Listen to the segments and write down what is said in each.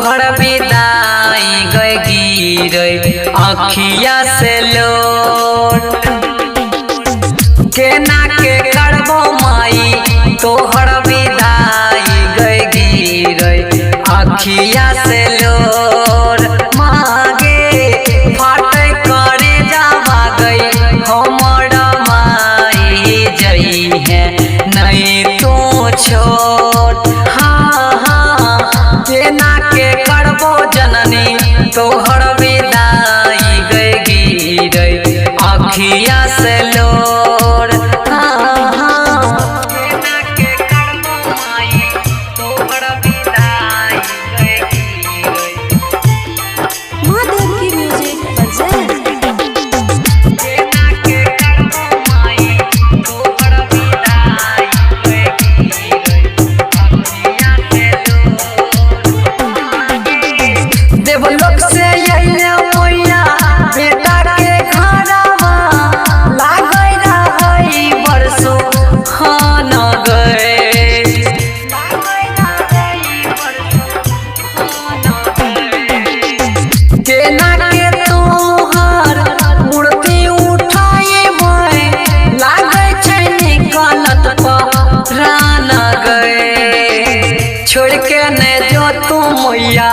तोहर विदाई गए गिरे अखिया से लोट केना के करबो माई तोहर विदाई गए गिरे अखिया से लोट मागे फाटे करे जावा गई हमर माई जई है नहीं तू छोट केना के करबो जननी तोहर विदाई गए गिरे अखिया से लोर केना के करबो माई तोहर विदाई गए गिरे माँ देव की म्यूजिक प्रेजेंट। केना के करबो माई तोहर विदाई गए गिरे अखिया से देवलोक से अइले मैया बेटा के घरवा लागै रहै बरसो खान गए केना के तोहर मूर्ति उठाएबै लागै छै निकलत प्राण गए छोड़ के ने जो तू मैया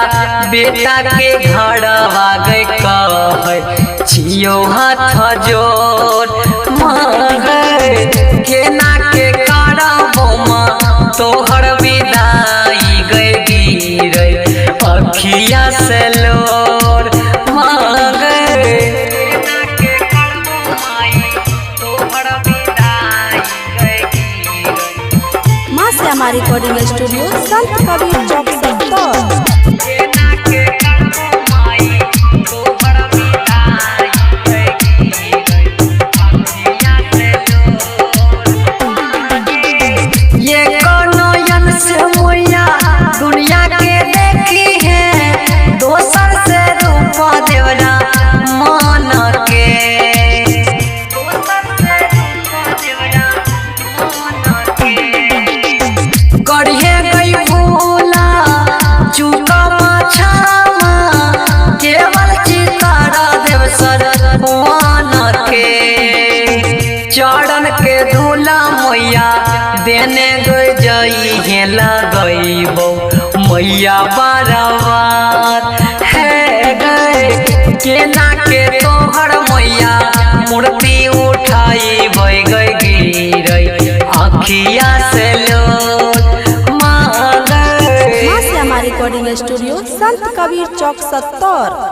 बेटा के घरवा गए कहै छियो हाथ जोड़ मांगे केना के करबो माँ तोहर विदाई गए गिरे अखिया से लोर मांगे केना के करबो माई तोहर विदाई गए गिरे माँ श्यामा रिकॉर्डिंग स्टूडियो संत कबीर चौक सत्तर। केना के करबो माई तोहर विदाई गए गिरे अखिया से लोर ये नयन से मैया दुनिया के देखी है दोसर से रूप देवरा मान के दोसर से रूप देवरा मान के करिए गई भूला चुका माछामा केवल चितारा देव सर मान के चरण के धूला मैया देने गई जई है लगैबो मैया बारवार है गए केना के तोहर मैया मूर्ति उठाई गई गिरे अखिया से लोट मांगे माँ श्यामा रिकॉर्डिंग स्टूडियो संत कबीर चौक सत्तर।